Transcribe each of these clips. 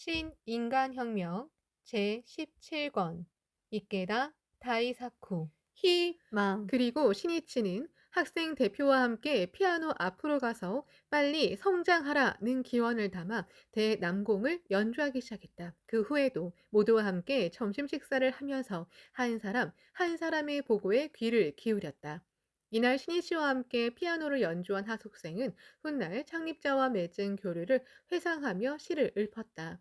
신인간혁명 제17권 이케다 다이사쿠 희망. 그리고 신이치는 학생 대표와 함께 피아노 앞으로 가서 빨리 성장하라는 기원을 담아 대남공을 연주하기 시작했다. 그 후에도 모두와 함께 점심 식사를 하면서 한 사람 한 사람의 보고에 귀를 기울였다. 이날 신이치와 함께 피아노를 연주한 하숙생은 훗날 창립자와 맺은 교류를 회상하며 시를 읊었다.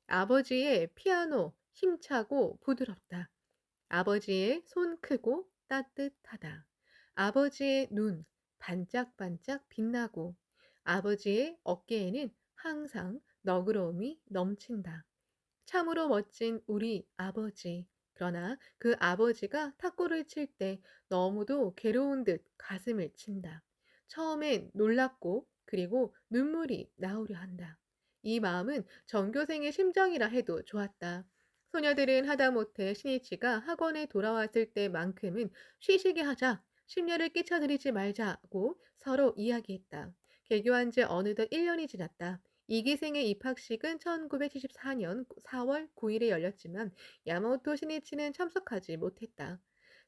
아버지의 피아노 힘차고 부드럽다. 아버지의 손 크고 따뜻하다. 아버지의 눈 반짝반짝 빛나고 아버지의 어깨에는 항상 너그러움이 넘친다. 참으로 멋진 우리 아버지. 그러나 그 아버지가 탁구를 칠 때 너무도 괴로운 듯 가슴을 친다. 처음엔 놀랍고 그리고 눈물이 나오려 한다. 이 마음은 전교생의 심정이라 해도 좋았다. 소녀들은 하다못해 신이치가 학원에 돌아왔을 때만큼은 쉬시게 하자, 심려를 끼쳐드리지 말자고 서로 이야기했다. 개교한 지 어느덧 1년이 지났다. 이기생의 입학식은 1974년 4월 9일에 열렸지만 야마모토 신이치는 참석하지 못했다.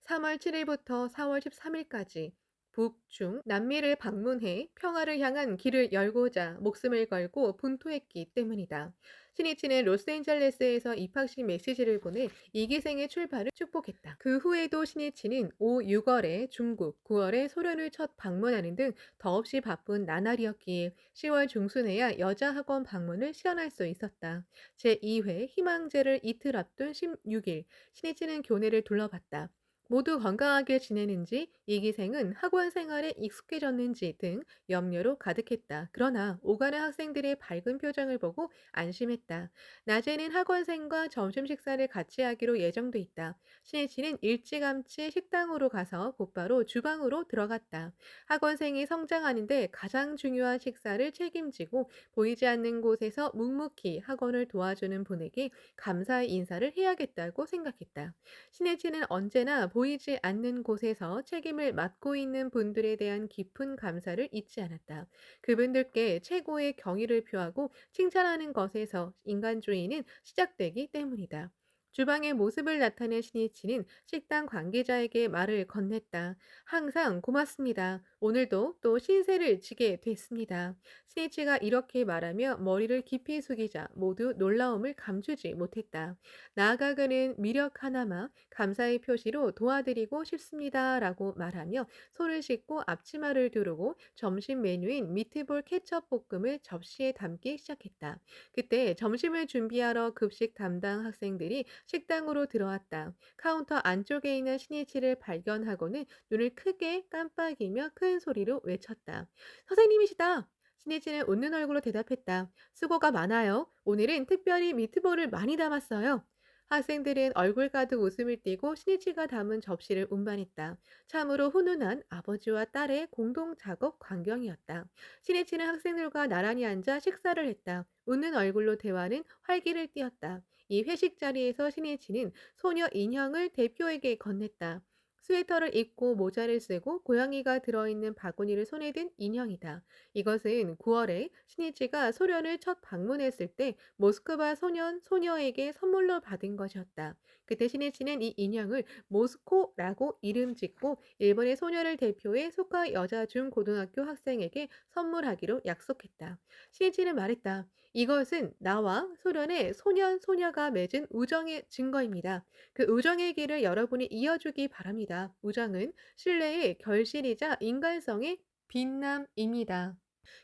3월 7일부터 4월 13일까지 북, 중, 남미를 방문해 평화를 향한 길을 열고자 목숨을 걸고 분투했기 때문이다. 신이치는 로스앤젤레스에서 입학식 메시지를 보내 이기생의 출발을 축복했다. 그 후에도 신이치는 올 6월에 중국, 9월에 소련을 첫 방문하는 등 더없이 바쁜 나날이었기에 10월 중순에야 여자 학원 방문을 시연할 수 있었다. 제2회 희망제를 이틀 앞둔 16일, 신이치는 교내를 둘러봤다. 모두 건강하게 지내는지, 이기생은 학원 생활에 익숙해졌는지 등 염려로 가득했다. 그러나 오가는 학생들의 밝은 표정을 보고 안심했다. 낮에는 학원생과 점심 식사를 같이 하기로 예정돼 있다. 신이치는 일찌감치 식당으로 가서 곧바로 주방으로 들어갔다. 학원생이 성장하는데 가장 중요한 식사를 책임지고 보이지 않는 곳에서 묵묵히 학원을 도와주는 분에게 감사의 인사를 해야겠다고 생각했다. 신해치는 언제나 보이지 않는 곳에서 책임을 맡고 있는 분들에 대한 깊은 감사를 잊지 않았다. 그분들께 최고의 경의를 표하고 칭찬하는 것에서 인간주의는 시작되기 때문이다. 주방의 모습을 나타낸 신이치는 식당 관계자에게 말을 건넸다. 항상 고맙습니다. 오늘도 또 신세를 지게 됐습니다. 신이치가 이렇게 말하며 머리를 깊이 숙이자 모두 놀라움을 감추지 못했다. 나아가 그는 미력 하나만 감사의 표시로 도와드리고 싶습니다라고 말하며 손을 씻고 앞치마를 두르고 점심 메뉴인 미트볼 케첩 볶음을 접시에 담기 시작했다. 그때 점심을 준비하러 급식 담당 학생들이 식당으로 들어왔다. 카운터 안쪽에 있는 신이치를 발견하고는 눈을 크게 깜빡이며 큰 소리로 외쳤다. 선생님이시다! 신이치는 웃는 얼굴로 대답했다. 수고가 많아요. 오늘은 특별히 미트볼을 많이 담았어요. 학생들은 얼굴 가득 웃음을 띠고 신이치가 담은 접시를 운반했다. 참으로 훈훈한 아버지와 딸의 공동 작업 광경이었다. 신이치는 학생들과 나란히 앉아 식사를 했다. 웃는 얼굴로 대화는 활기를 띠었다. 이 회식 자리에서 신이치는 소녀 인형을 대표에게 건넸다. 스웨터를 입고 모자를 쓰고 고양이가 들어있는 바구니를 손에 든 인형이다. 이것은 9월에 신이치가 소련을 첫 방문했을 때 모스크바 소녀에게 선물로 받은 것이었다. 그때 신이치는 이 인형을 모스코라고 이름 짓고 일본의 소녀를 대표해 소카 여자 중고등학교 학생에게 선물하기로 약속했다. 신이치는 말했다. 이것은 나와 소련의 소녀가 맺은 우정의 증거입니다. 그 우정의 길을 여러분이 이어주기 바랍니다. 우정은 신뢰의 결실이자 인간성의 빛남입니다.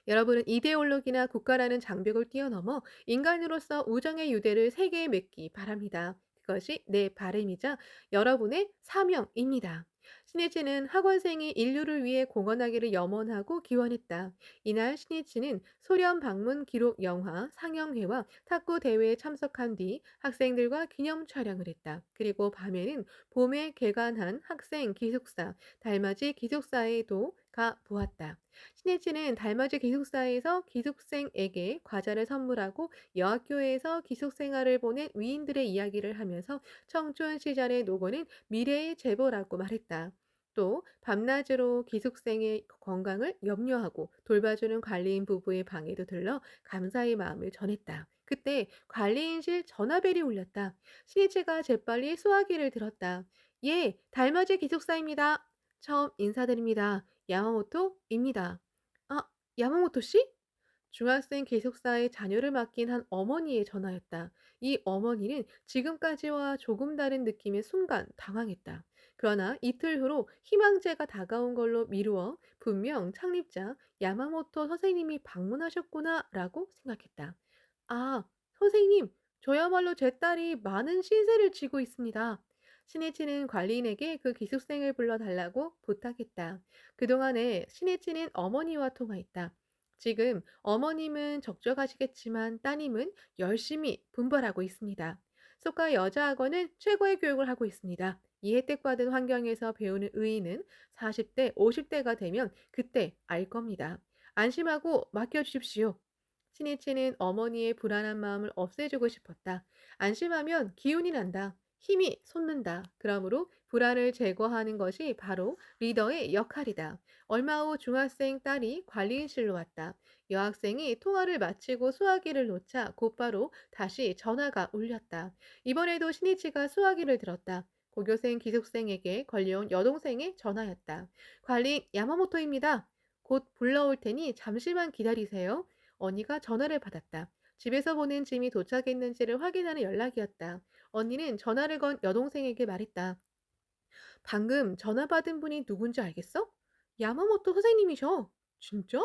여러분은 이데올로기나 국가라는 장벽을 뛰어넘어 인간으로서 우정의 유대를 세계에 맺기 바랍니다. 그것이 내 바람이자 여러분의 사명입니다. 신이치는 학원생이 인류를 위해 공헌하기를 염원하고 기원했다. 이날 신이치는 소련 방문 기록 영화 상영회와 탁구 대회에 참석한 뒤 학생들과 기념 촬영을 했다. 그리고 밤에는 봄에 개관한 학생 기숙사, 달맞이 기숙사에도 가 보았다. 신이치는 달맞이 기숙사에서 기숙생에게 과자를 선물하고 여학교에서 기숙생활을 보낸 위인들의 이야기를 하면서 청춘 시절의 노고는 미래의 제보라고 말했다. 또 밤낮으로 기숙생의 건강을 염려하고 돌봐주는 관리인 부부의 방에도 들러 감사의 마음을 전했다. 그때 관리인실 전화벨이 울렸다. 신이치가 재빨리 수화기를 들었다. 예, 달맞이 기숙사입니다. 처음 인사드립니다. 야마모토입니다. 아, 야마모토 씨? 중학생 기숙사에 자녀를 맡긴 한 어머니의 전화였다. 이 어머니는 지금까지와 조금 다른 느낌의 순간 당황했다. 그러나 이틀 후로 희망제가 다가온 걸로 미루어 분명 창립자 야마모토 선생님이 방문하셨구나라고 생각했다. 아, 선생님, 저야말로 제 딸이 많은 신세를 지고 있습니다. 신이치는 관리인에게 그 기숙생을 불러달라고 부탁했다. 그동안에 신이치는 어머니와 통화했다. 지금 어머님은 적적하시겠지만 따님은 열심히 분발하고 있습니다. 소카 여자학원은 최고의 교육을 하고 있습니다. 이 혜택받은 환경에서 배우는 의의는 40대, 50대가 되면 그때 알 겁니다. 안심하고 맡겨주십시오. 신이치는 어머니의 불안한 마음을 없애주고 싶었다. 안심하면 기운이 난다. 힘이 솟는다. 그러므로 불안을 제거하는 것이 바로 리더의 역할이다. 얼마 후 중학생 딸이 관리인실로 왔다. 여학생이 통화를 마치고 수화기를 놓자 곧바로 다시 전화가 울렸다. 이번에도 신이치가 수화기를 들었다. 고교생 기숙생에게 걸려온 여동생의 전화였다. 관리인 야마모토입니다. 곧 불러올 테니 잠시만 기다리세요. 언니가 전화를 받았다. 집에서 보낸 짐이 도착했는지를 확인하는 연락이었다. 언니는 전화를 건 여동생에게 말했다. 방금 전화 받은 분이 누군지 알겠어? 야마모토 선생님이셔. 진짜?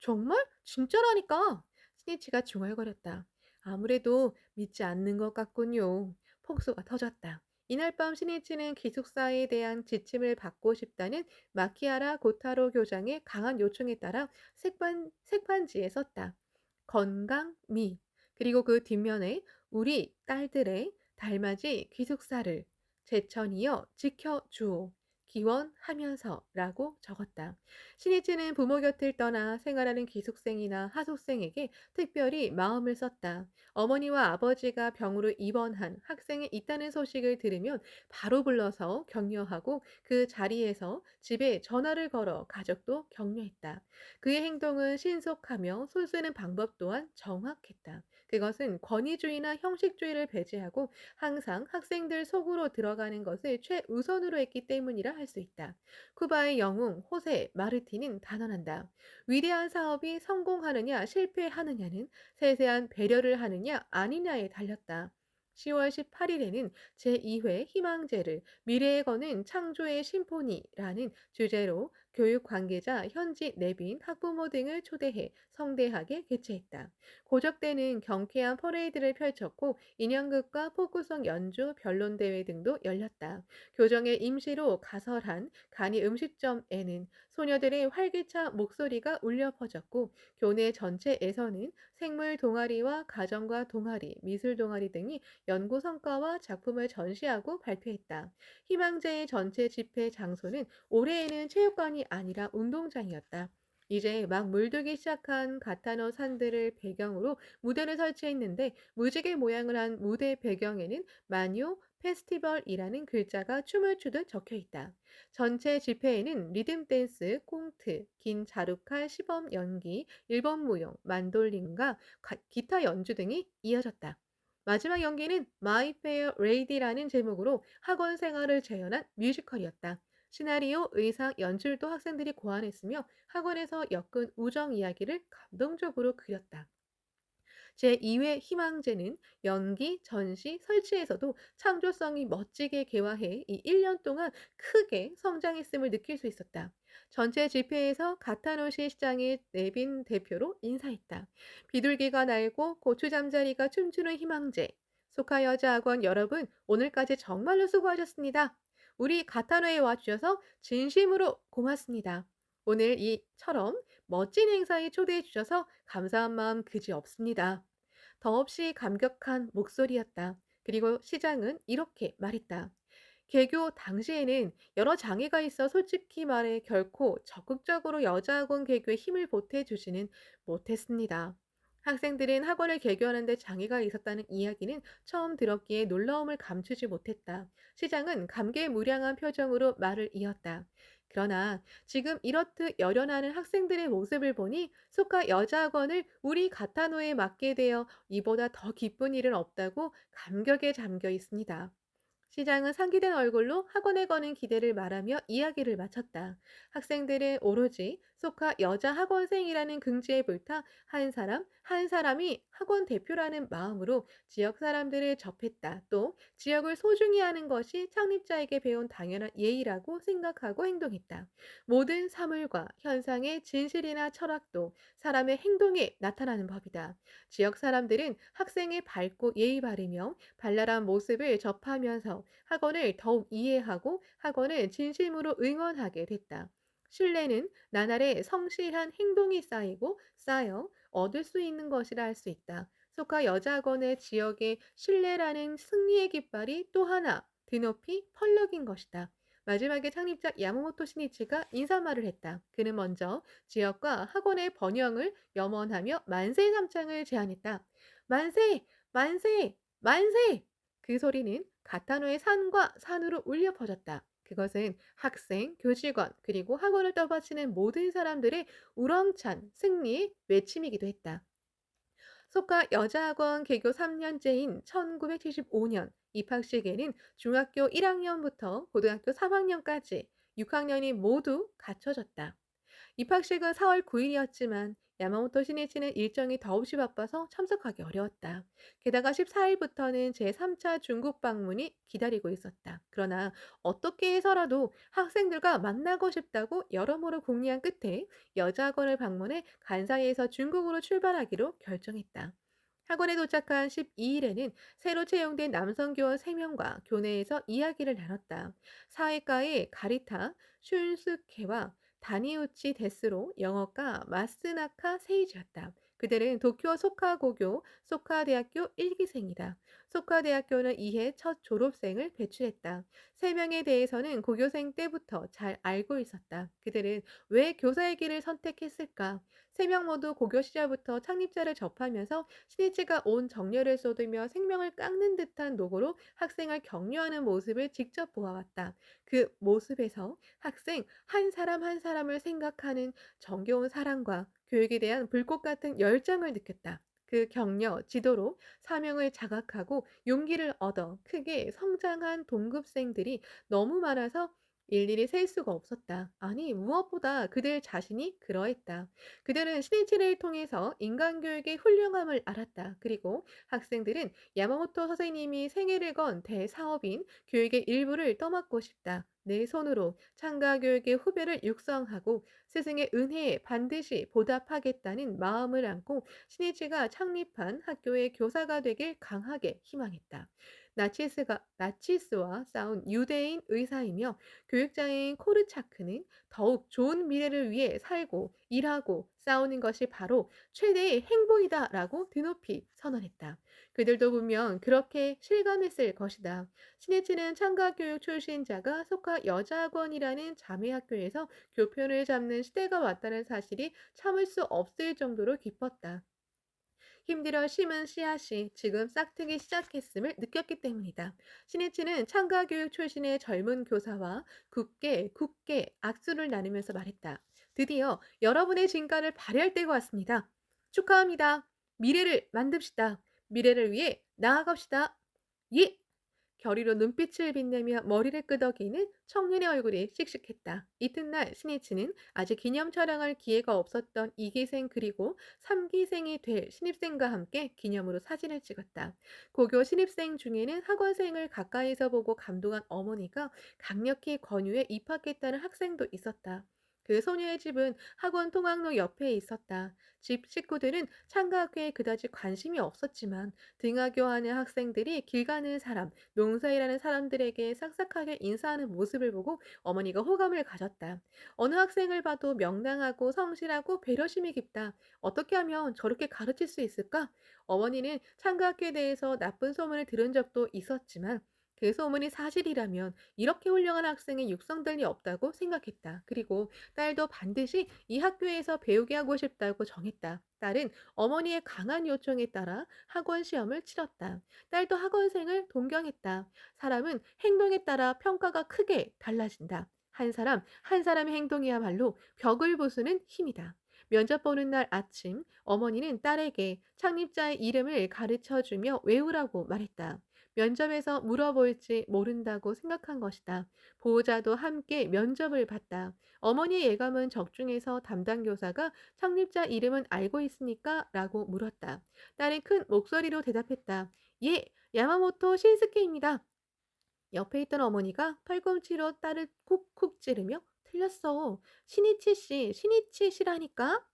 정말? 진짜라니까. 스니치가 중얼거렸다. 아무래도 믿지 않는 것 같군요. 폭소가 터졌다. 이날 밤 신이치는 기숙사에 대한 지침을 받고 싶다는 마키아라 고타로 교장의 강한 요청에 따라 색반지에 썼다. 건강, 미. 그리고 그 뒷면에 우리 딸들의 달맞이 기숙사를 제천이여 지켜주오. 기원하면서라고 적었다. 신이치는 부모 곁을 떠나 생활하는 기숙생이나 하숙생에게 특별히 마음을 썼다. 어머니와 아버지가 병으로 입원한 학생이 있다는 소식을 들으면 바로 불러서 격려하고 그 자리에서 집에 전화를 걸어 가족도 격려했다. 그의 행동은 신속하며 손 쓰는 방법 또한 정확했다. 그것은 권위주의나 형식주의를 배제하고 항상 학생들 속으로 들어가는 것을 최우선으로 했기 때문이라 할 수 있다. 쿠바의 영웅 호세 마르티는 단언한다. 위대한 사업이 성공하느냐 실패하느냐는 세세한 배려를 하느냐 아니냐에 달렸다. 10월 18일에는 제2회 희망제를 미래에 거는 창조의 심포니라는 주제로 교육 관계자, 현지 내빈, 학부모 등을 초대해 성대하게 개최했다. 고적대는 경쾌한 퍼레이드를 펼쳤고 인형극과 포크송 연주, 변론대회 등도 열렸다. 교정의 임시로 가설한 간이 음식점에는 소녀들의 활기찬 목소리가 울려 퍼졌고 교내 전체에서는 생물 동아리와 가정과 동아리, 미술 동아리 등이 연구 성과와 작품을 전시하고 발표했다. 희망제의 전체 집회 장소는 올해에는 체육관이 아니라 운동장이었다. 이제 막 물들기 시작한 가타노 산들을 배경으로 무대를 설치했는데 무지개 모양을 한 무대 배경에는 마뇨 페스티벌이라는 글자가 춤을 추듯 적혀 있다. 전체 집회에는 리듬 댄스, 꽁트, 긴 자루칼 시범 연기, 일본 무용, 만돌린과 기타 연주 등이 이어졌다. 마지막 연기는 마이 페어 레이디라는 제목으로 학원 생활을 재현한 뮤지컬이었다. 시나리오, 의상, 연출도 학생들이 고안했으며 학원에서 엮은 우정 이야기를 감동적으로 그렸다. 제2회 희망제는 연기, 전시, 설치에서도 창조성이 멋지게 개화해 이 1년 동안 크게 성장했음을 느낄 수 있었다. 전체 집회에서 가타노시 시장의 내빈 대표로 인사했다. 비둘기가 날고 고추 잠자리가 춤추는 희망제. 소카 여자학원 여러분, 오늘까지 정말로 수고하셨습니다. 우리 가타노에 와주셔서 진심으로 고맙습니다. 오늘 이처럼 멋진 행사에 초대해 주셔서 감사한 마음 그지 없습니다. 더없이 감격한 목소리였다. 그리고 시장은 이렇게 말했다. 개교 당시에는 여러 장애가 있어 솔직히 말해 결코 적극적으로 여자학원 개교에 힘을 보태주지는 못했습니다. 학생들은 학원을 개교하는 데 장애가 있었다는 이야기는 처음 들었기에 놀라움을 감추지 못했다. 시장은 감개무량한 표정으로 말을 이었다. 그러나 지금 이렇듯 열연하는 학생들의 모습을 보니 속하 여자학원을 우리 가타노에 맡게 되어 이보다 더 기쁜 일은 없다고 감격에 잠겨 있습니다. 시장은 상기된 얼굴로 학원에 거는 기대를 말하며 이야기를 마쳤다. 학생들은 오로지 속하 여자 학원생이라는 긍지에 불타 한 사람 한 사람이 학원 대표라는 마음으로 지역 사람들을 접했다. 또 지역을 소중히 하는 것이 창립자에게 배운 당연한 예의라고 생각하고 행동했다. 모든 사물과 현상의 진실이나 철학도 사람의 행동에 나타나는 법이다. 지역 사람들은 학생의 밝고 예의 바르며 발랄한 모습을 접하면서 학원을 더욱 이해하고 학원을 진심으로 응원하게 됐다. 신뢰는 나날의 성실한 행동이 쌓이고 쌓여 얻을 수 있는 것이라 할 수 있다. 속하 여자학원의 지역의 신뢰라는 승리의 깃발이 또 하나 드높이 펄럭인 것이다. 마지막에 창립자 야마모토 신이치가 인사말을 했다. 그는 먼저 지역과 학원의 번영을 염원하며 만세 삼창을 제안했다. 만세! 만세! 만세! 그 소리는 가타노의 산과 산으로 울려 퍼졌다. 그것은 학생, 교직원, 그리고 학원을 떠받치는 모든 사람들의 우렁찬 승리의 외침이기도 했다. 속하 여자학원 개교 3년째인 1975년 입학식에는 중학교 1학년부터 고등학교 3학년까지 6학년이 모두 갖춰졌다. 입학식은 4월 9일이었지만 야마모토 신이치는 일정이 더없이 바빠서 참석하기 어려웠다. 게다가 14일부터는 제3차 중국 방문이 기다리고 있었다. 그러나 어떻게 해서라도 학생들과 만나고 싶다고 여러모로 궁리한 끝에 여자학원을 방문해 간사이에서 중국으로 출발하기로 결정했다. 학원에 도착한 12일에는 새로 채용된 남성 교원 3명과 교내에서 이야기를 나눴다. 사회과의 가리타 슌스케와 다니우치 데스로 영어과 마스나카 세이지였다. 그들은 도쿄 소카고교 소카대학교 1기생이다. 소카대학교는 이해 첫 졸업생을 배출했다. 3명에 대해서는 고교생 때부터 잘 알고 있었다. 그들은 왜 교사의 길을 선택했을까? 3명 모두 고교 시절부터 창립자를 접하면서 신이치가 온 정열을 쏟으며 생명을 깎는 듯한 노고로 학생을 격려하는 모습을 직접 보아왔다. 그 모습에서 학생 한 사람 한 사람을 생각하는 정겨운 사랑과 교육에 대한 불꽃 같은 열정을 느꼈다. 그 격려, 지도로 사명을 자각하고 용기를 얻어 크게 성장한 동급생들이 너무 많아서 일일이 셀 수가 없었다. 아니, 무엇보다 그들 자신이 그러했다. 그들은 신이치를 통해서 인간교육의 훌륭함을 알았다. 그리고 학생들은 야마모토 선생님이 생애를 건 대사업인 교육의 일부를 떠맡고 싶다. 내 손으로 창가 교육의 후배를 육성하고 스승의 은혜에 반드시 보답하겠다는 마음을 안고 신이치가 창립한 학교의 교사가 되길 강하게 희망했다. 나치스와 싸운 유대인 의사이며 교육자인 코르차크는 더욱 좋은 미래를 위해 살고 일하고 싸우는 것이 바로 최대의 행복이다라고 드높이 선언했다. 그들도 분명 그렇게 실감했을 것이다. 신이치는 창가교육 출신자가 속하 여자학원이라는 자매학교에서 교편을 잡는 시대가 왔다는 사실이 참을 수 없을 정도로 기뻤다. 힘들어 심은 씨앗이 지금 싹트기 시작했음을 느꼈기 때문이다. 신이치는 창가교육 출신의 젊은 교사와 굳게 악수를 나누면서 말했다. 드디어 여러분의 진가를 발휘할 때가 왔습니다. 축하합니다. 미래를 만듭시다. 미래를 위해 나아갑시다. 예! 결의로 눈빛을 빛내며 머리를 끄덕이는 청년의 얼굴이 씩씩했다. 이튿날 신이치는 아직 기념 촬영할 기회가 없었던 2기생 그리고 3기생이 될 신입생과 함께 기념으로 사진을 찍었다. 고교 신입생 중에는 학원생을 가까이서 보고 감동한 어머니가 강력히 권유해 입학했다는 학생도 있었다. 그 소녀의 집은 학원 통학로 옆에 있었다. 집 식구들은 창가학교에 그다지 관심이 없었지만 등하교하는 학생들이 길 가는 사람, 농사일하는 사람들에게 싹싹하게 인사하는 모습을 보고 어머니가 호감을 가졌다. 어느 학생을 봐도 명랑하고 성실하고 배려심이 깊다. 어떻게 하면 저렇게 가르칠 수 있을까? 어머니는 창가학교에 대해서 나쁜 소문을 들은 적도 있었지만 그 소문이 사실이라면 이렇게 훌륭한 학생이 육성될 리 없다고 생각했다. 그리고 딸도 반드시 이 학교에서 배우게 하고 싶다고 정했다. 딸은 어머니의 강한 요청에 따라 학원 시험을 치렀다. 딸도 학원생을 동경했다. 사람은 행동에 따라 평가가 크게 달라진다. 한 사람의 행동이야말로 벽을 부수는 힘이다. 면접 보는 날 아침, 어머니는 딸에게 창립자의 이름을 가르쳐 주며 외우라고 말했다. 면접에서 물어볼지 모른다고 생각한 것이다. 보호자도 함께 면접을 봤다. 어머니의 예감은 적중해서 담당 교사가 창립자 이름은 알고 있습니까? 라고 물었다. 딸이 큰 목소리로 대답했다. 예, 야마모토 신스케입니다. 옆에 있던 어머니가 팔꿈치로 딸을 쿡쿡 찌르며 틀렸어. 신이치 씨, 신이치 씨라니까?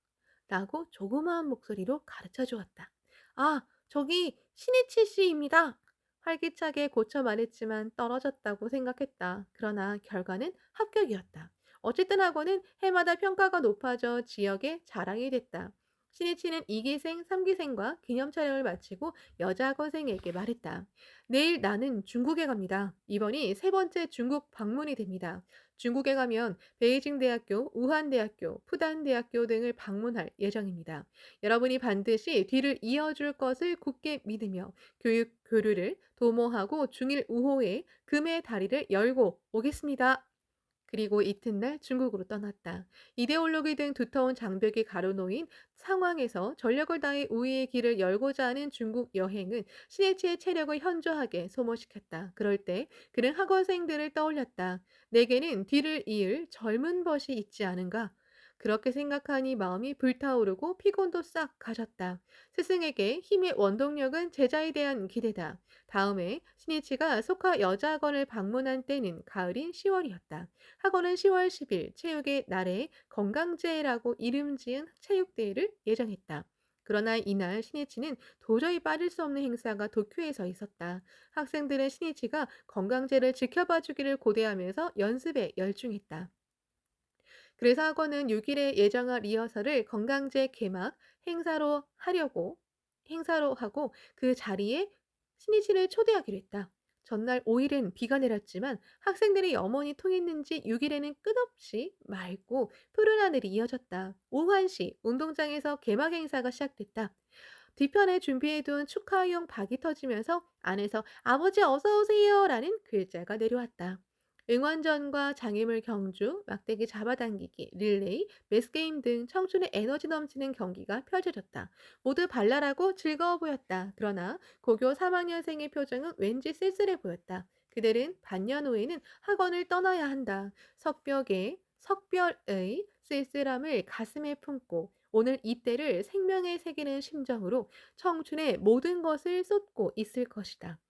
라고 조그마한 목소리로 가르쳐 주었다. 아, 저기 신이치 씨입니다. 활기차게 고쳐 말했지만 떨어졌다고 생각했다. 그러나 결과는 합격이었다. 어쨌든 학원은 해마다 평가가 높아져 지역의 자랑이 됐다. 신이치는 2기생, 3기생과 기념 촬영을 마치고 여자 학원생에게 말했다. 내일 나는 중국에 갑니다. 이번이 세 번째 중국 방문이 됩니다. 중국에 가면 베이징 대학교, 우한 대학교, 푸단 대학교 등을 방문할 예정입니다. 여러분이 반드시 뒤를 이어줄 것을 굳게 믿으며 교육 교류를 도모하고 중일 우호에 금의 다리를 열고 오겠습니다. 그리고 이튿날 중국으로 떠났다. 이데올로기 등 두터운 장벽이 가로놓인 상황에서 전력을 다해 우위의 길을 열고자 하는 중국 여행은 신해치의 체력을 현저하게 소모시켰다. 그럴 때 그는 학원생들을 떠올렸다. 내게는 뒤를 이을 젊은 벗이 있지 않은가? 그렇게 생각하니 마음이 불타오르고 피곤도 싹 가셨다. 스승에게 힘의 원동력은 제자에 대한 기대다. 다음에 신이치가 소카 여자학원을 방문한 때는 가을인 10월이었다. 학원은 10월 10일 체육의 날에 건강제라고 이름 지은 체육대회를 예정했다. 그러나 이날 신이치는 도저히 빠질 수 없는 행사가 도쿄에서 있었다. 학생들은 신이치가 건강제를 지켜봐 주기를 고대하면서 연습에 열중했다. 그래서 학원은 6일에 예정한 리허설을 건강제 개막 행사로 하고 그 자리에 신이치를 초대하기로 했다. 전날 5일엔 비가 내렸지만 학생들이 염원이 통했는지 6일에는 끝없이 맑고 푸른 하늘이 이어졌다. 오후 1시 운동장에서 개막 행사가 시작됐다. 뒤편에 준비해둔 축하용 박이 터지면서 안에서 아버지 어서 오세요 라는 글자가 내려왔다. 응원전과 장애물 경주, 막대기 잡아당기기, 릴레이, 매스게임 등 청춘의 에너지 넘치는 경기가 펼쳐졌다. 모두 발랄하고 즐거워 보였다. 그러나 고교 3학년생의 표정은 왠지 쓸쓸해 보였다. 그들은 반년 후에는 학원을 떠나야 한다. 석별의 쓸쓸함을 가슴에 품고 오늘 이때를 생명에 새기는 심정으로 청춘의 모든 것을 쏟고 있을 것이다.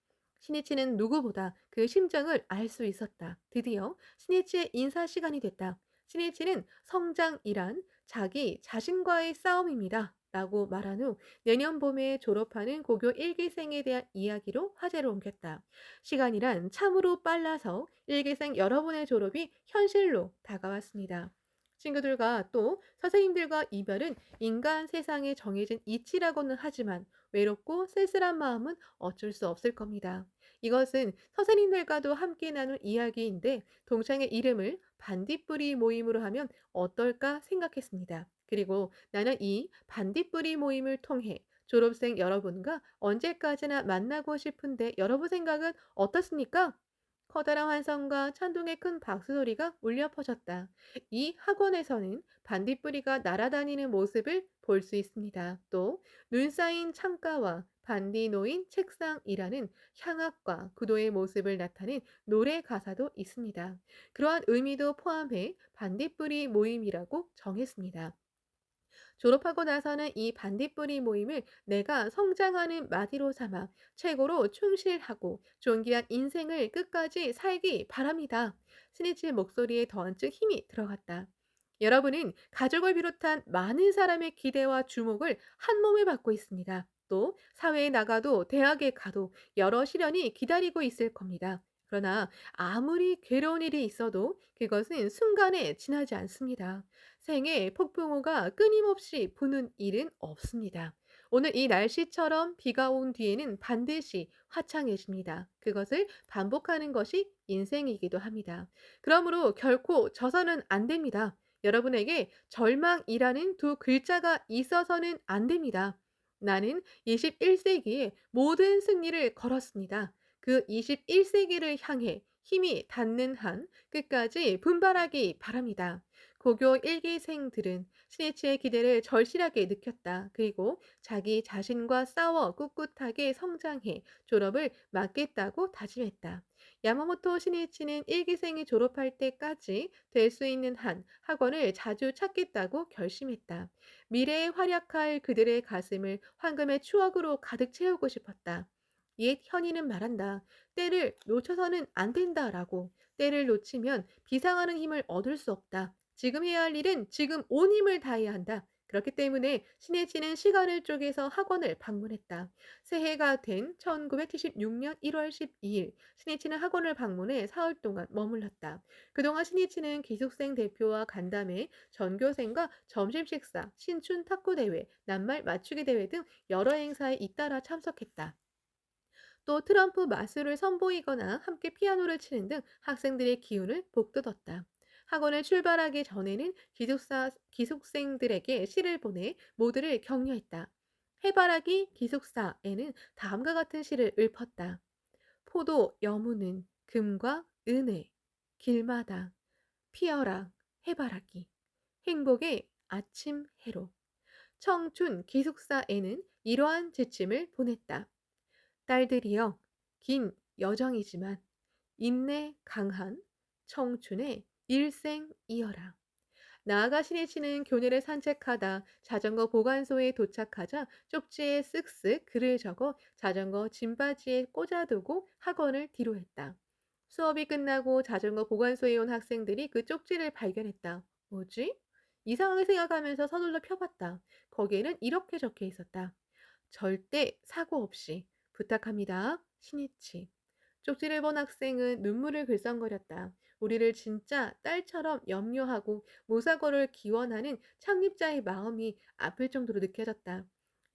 신이치는 누구보다 그 심정을 알 수 있었다. 드디어 신이치의 인사 시간이 됐다. 신이치는 성장이란 자기 자신과의 싸움입니다. 라고 말한 후 내년 봄에 졸업하는 고교 1기생에 대한 이야기로 화제를 옮겼다. 시간이란 참으로 빨라서 1기생 여러분의 졸업이 현실로 다가왔습니다. 친구들과 또 선생님들과 이별은 인간 세상에 정해진 이치라고는 하지만 외롭고 쓸쓸한 마음은 어쩔 수 없을 겁니다. 이것은 선생님들과도 함께 나눈 이야기인데 동창의 이름을 반딧불이 모임으로 하면 어떨까 생각했습니다. 그리고 나는 이 반딧불이 모임을 통해 졸업생 여러분과 언제까지나 만나고 싶은데 여러분 생각은 어떻습니까? 커다란 환성과 찬동의 큰 박수 소리가 울려 퍼졌다. 이 학원에서는 반딧불이가 날아다니는 모습을 볼 수 있습니다. 또 눈 쌓인 창가와 반디 놓인 책상이라는 향악과 구도의 모습을 나타낸 노래 가사도 있습니다. 그러한 의미도 포함해 반딧불이 모임이라고 정했습니다. 졸업하고 나서는 이 반딧불이 모임을 내가 성장하는 마디로 삼아 최고로 충실하고 존귀한 인생을 끝까지 살기 바랍니다. 스니치 목소리에 더한층 힘이 들어갔다. 여러분은 가족을 비롯한 많은 사람의 기대와 주목을 한 몸에 받고 있습니다. 또 사회에 나가도 대학에 가도 여러 시련이 기다리고 있을 겁니다. 그러나 아무리 괴로운 일이 있어도 그것은 순간에 지나지 않습니다. 생에 폭풍우가 끊임없이 부는 일은 없습니다. 오늘 이 날씨처럼 비가 온 뒤에는 반드시 화창해집니다. 그것을 반복하는 것이 인생이기도 합니다. 그러므로 결코 져서는 안 됩니다. 여러분에게 절망이라는 두 글자가 있어서는 안 됩니다. 나는 21세기에 모든 승리를 걸었습니다. 그 21세기를 향해 힘이 닿는 한 끝까지 분발하기 바랍니다. 고교 1기생들은 스니치의 기대를 절실하게 느꼈다. 그리고 자기 자신과 싸워 꿋꿋하게 성장해 졸업을 막겠다고 다짐했다. 야마모토 시니치는 1기생이 졸업할 때까지 될 수 있는 한 학원을 자주 찾겠다고 결심했다. 미래에 활약할 그들의 가슴을 황금의 추억으로 가득 채우고 싶었다. 옛 현이는 말한다. 때를 놓쳐서는 안 된다라고. 때를 놓치면 비상하는 힘을 얻을 수 없다. 지금 해야 할 일은 지금 온 힘을 다해야 한다. 그렇기 때문에 신혜치는 시간을 쪼개서 학원을 방문했다. 새해가 된 1976년 1월 12일, 신혜치는 학원을 방문해 사흘 동안 머물렀다. 그동안 신혜치는 기숙생 대표와 간담회, 전교생과 점심 식사, 신춘 탁구 대회, 낱말 맞추기 대회 등 여러 행사에 잇따라 참석했다. 또 트럼프 마술을 선보이거나 함께 피아노를 치는 등 학생들의 기운을 북돋웠다. 학원을 출발하기 전에는 기숙생들에게 시를 보내 모두를 격려했다. 해바라기 기숙사에는 다음과 같은 시를 읊었다. 포도 여무는 금과 은혜, 길마다 피어라 해바라기, 행복의 아침 해로. 청춘 기숙사에는 이러한 지침을 보냈다. 딸들이여, 긴 여정이지만 인내 강한 청춘의 일생 이어라. 나아가 신혜치는 교내를 산책하다 자전거 보관소에 도착하자 쪽지에 쓱쓱 글을 적어 자전거 짐바지에 꽂아두고 학원을 뒤로했다. 수업이 끝나고 자전거 보관소에 온 학생들이 그 쪽지를 발견했다. 뭐지? 이상하게 생각하면서 서둘러 펴봤다. 거기에는 이렇게 적혀 있었다. 절대 사고 없이 부탁합니다. 신이치. 쪽지를 본 학생은 눈물을 글썽거렸다. 우리를 진짜 딸처럼 염려하고 모사거를 기원하는 창립자의 마음이 아플 정도로 느껴졌다.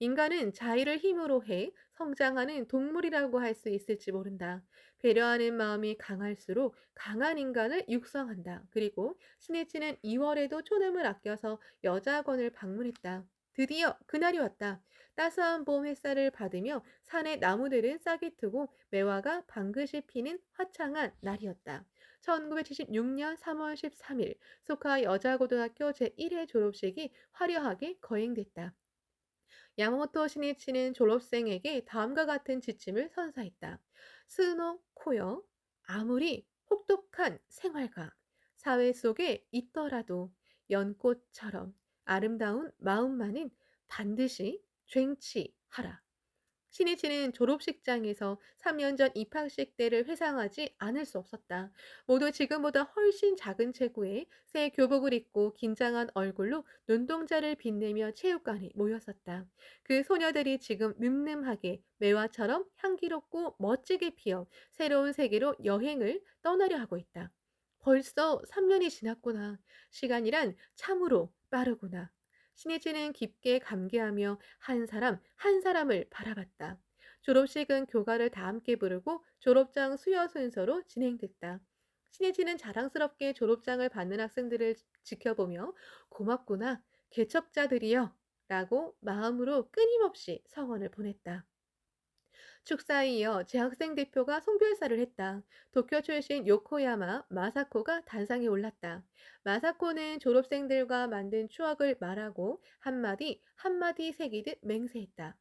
인간은 자의를 힘으로 해 성장하는 동물이라고 할 수 있을지 모른다. 배려하는 마음이 강할수록 강한 인간을 육성한다. 그리고 신이치는 2월에도 초능을 아껴서 여자학원을 방문했다. 드디어 그날이 왔다. 따스한 봄 햇살을 받으며 산의 나무들은 싹이 트고 매화가 방긋이 피는 화창한 날이었다. 1976년 3월 13일 소카 여자고등학교 제1회 졸업식이 화려하게 거행됐다. 야마모토 시니치는 졸업생에게 다음과 같은 지침을 선사했다. 스노 코요. 아무리 혹독한 생활과 사회 속에 있더라도 연꽃처럼 아름다운 마음만은 반드시 쟁취하라. 신이치는 졸업식장에서 3년 전 입학식 때를 회상하지 않을 수 없었다. 모두 지금보다 훨씬 작은 체구에 새 교복을 입고 긴장한 얼굴로 눈동자를 빛내며 체육관에 모였었다. 그 소녀들이 지금 늠름하게 매화처럼 향기롭고 멋지게 피어 새로운 세계로 여행을 떠나려 하고 있다. 벌써 3년이 지났구나. 시간이란 참으로 빠르구나. 신혜진은 깊게 감개하며 한 사람 한 사람을 바라봤다. 졸업식은 교가를 다 함께 부르고 졸업장 수여 순서로 진행됐다. 신혜진은 자랑스럽게 졸업장을 받는 학생들을 지켜보며 고맙구나, 개척자들이여 라고 마음으로 끊임없이 성원을 보냈다. 축사에 이어 재학생 대표가 송별사를 했다. 도쿄 출신 요코야마 마사코가 단상에 올랐다. 마사코는 졸업생들과 만든 추억을 말하고 한마디 한마디 새기듯 맹세했다.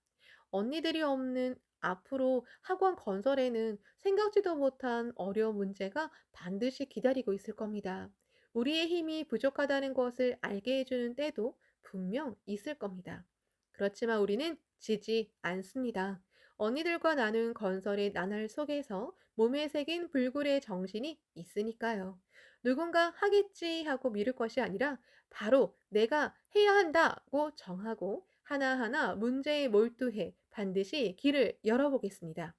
언니들이 없는 앞으로 학원 건설에는 생각지도 못한 어려운 문제가 반드시 기다리고 있을 겁니다. 우리의 힘이 부족하다는 것을 알게 해주는 때도 분명 있을 겁니다. 그렇지만 우리는 지지 않습니다. 언니들과 나눈 건설의 나날 속에서 몸에 새긴 불굴의 정신이 있으니까요. 누군가 하겠지 하고 미룰 것이 아니라 바로 내가 해야 한다고 정하고 하나하나 문제에 몰두해 반드시 길을 열어보겠습니다.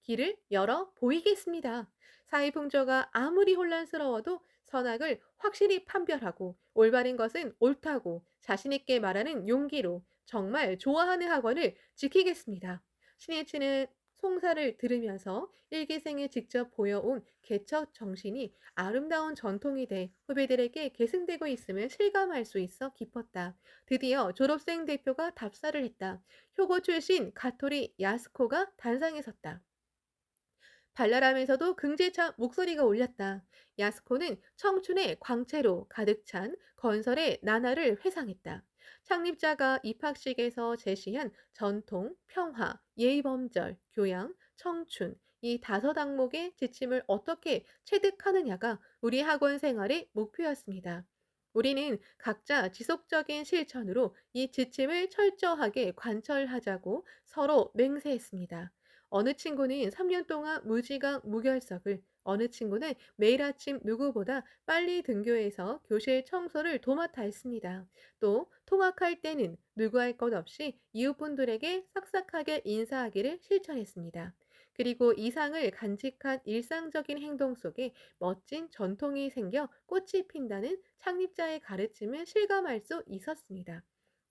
길을 열어 보이겠습니다. 사회 풍조가 아무리 혼란스러워도 선악을 확실히 판별하고 올바른 것은 옳다고 자신있게 말하는 용기로 정말 좋아하는 학원을 지키겠습니다. 신이치는 송사를 들으면서 일기생에 직접 보여온 개척 정신이 아름다운 전통이 돼 후배들에게 계승되고 있음을 실감할 수 있어 기뻤다. 드디어 졸업생 대표가 답사를 했다. 효고 출신 가토리 야스코가 단상에 섰다. 발랄하면서도 긍지찬 목소리가 울렸다. 야스코는 청춘의 광채로 가득 찬 건설의 나날을 회상했다. 창립자가 입학식에서 제시한 전통, 평화, 예의범절, 교양, 청춘, 이 다섯 항목의 지침을 어떻게 체득하느냐가 우리 학원 생활의 목표였습니다. 우리는 각자 지속적인 실천으로 이 지침을 철저하게 관철하자고 서로 맹세했습니다. 어느 친구는 3년 동안 무지각 무결석을, 어느 친구는 매일 아침 누구보다 빨리 등교해서 교실 청소를 도맡아 했습니다. 또 통학할 때는 누구 할 것 없이 이웃분들에게 싹싹하게 인사하기를 실천했습니다. 그리고 이상을 간직한 일상적인 행동 속에 멋진 전통이 생겨 꽃이 핀다는 창립자의 가르침을 실감할 수 있었습니다.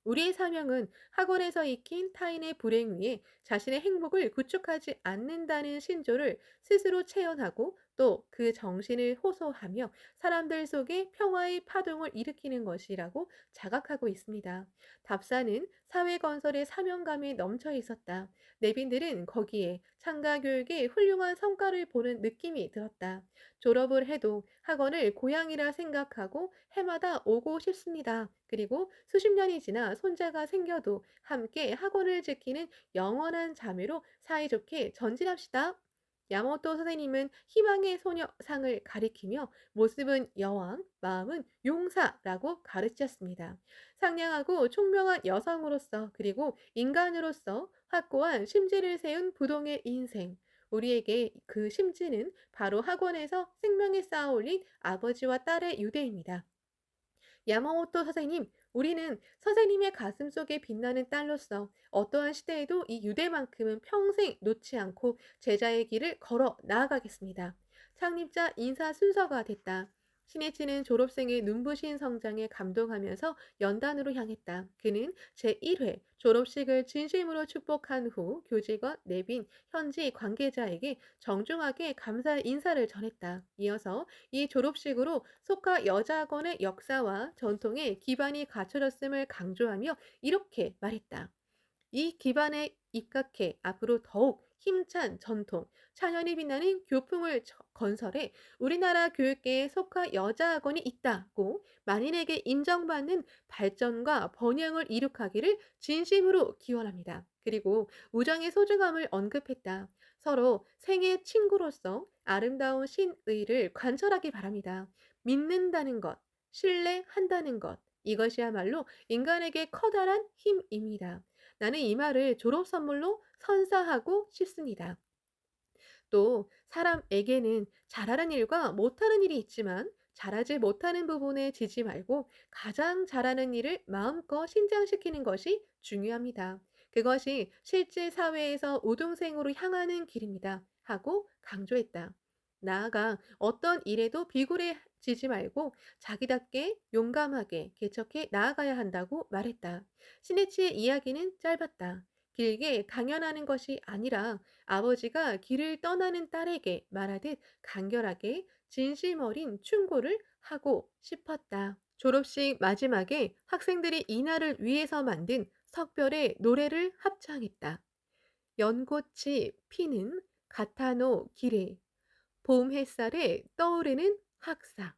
우리의 사명은 학원에서 익힌 타인의 불행 위에 자신의 행복을 구축하지 않는다는 신조를 스스로 체현하고 또 그 정신을 호소하며 사람들 속에 평화의 파동을 일으키는 것이라고 자각하고 있습니다. 답사는 사회 건설의 사명감에 넘쳐 있었다. 내빈들은 거기에 창가 교육의 훌륭한 성과를 보는 느낌이 들었다. 졸업을 해도 학원을 고향이라 생각하고 해마다 오고 싶습니다. 그리고 수십 년이 지나 손자가 생겨도 함께 학원을 지키는 영원한 자매로 사이좋게 전진합시다. 야모토 선생님은 희망의 소녀상을 가리키며 모습은 여왕, 마음은 용사라고 가르치셨습니다. 상냥하고 총명한 여성으로서 그리고 인간으로서 확고한 심지를 세운 부동의 인생. 우리에게 그 심지는 바로 학원에서 생명에 쌓아 올린 아버지와 딸의 유대입니다. 야마모토 선생님, 우리는 선생님의 가슴 속에 빛나는 딸로서 어떠한 시대에도 이 유대만큼은 평생 놓지 않고 제자의 길을 걸어 나아가겠습니다. 창립자 인사 순서가 됐다. 신이치는 졸업생의 눈부신 성장에 감동하면서 연단으로 향했다. 그는 제1회 졸업식을 진심으로 축복한 후 교직원, 내빈, 현지 관계자에게 정중하게 감사 인사를 전했다. 이어서 이 졸업식으로 속하 여자학원의 역사와 전통에 기반이 갖춰졌음을 강조하며 이렇게 말했다. 이 기반에 입각해 앞으로 더욱 힘찬 전통, 찬연이 빛나는 교풍을 건설해 우리나라 교육계에 속한 여자학원이 있다고 만인에게 인정받는 발전과 번영을 이룩하기를 진심으로 기원합니다. 그리고 우정의 소중함을 언급했다. 서로 생애 친구로서 아름다운 신의를 관철하기 바랍니다. 믿는다는 것, 신뢰한다는 것, 이것이야말로 인간에게 커다란 힘입니다. 나는 이 말을 졸업 선물로 선사하고 싶습니다. 또 사람에게는 잘하는 일과 못하는 일이 있지만 잘하지 못하는 부분에 지지 말고 가장 잘하는 일을 마음껏 신장시키는 것이 중요합니다. 그것이 실제 사회에서 우등생으로 향하는 길입니다. 하고 강조했다. 나아가 어떤 일에도 비굴해지지 말고 자기답게 용감하게 개척해 나아가야 한다고 말했다. 시네치의 이야기는 짧았다. 길게 강연하는 것이 아니라 아버지가 길을 떠나는 딸에게 말하듯 간결하게 진심 어린 충고를 하고 싶었다. 졸업식 마지막에 학생들이 이날을 위해서 만든 석별의 노래를 합창했다. 연꽃이 피는 가타노 길에 봄 햇살에 떠오르는 학사.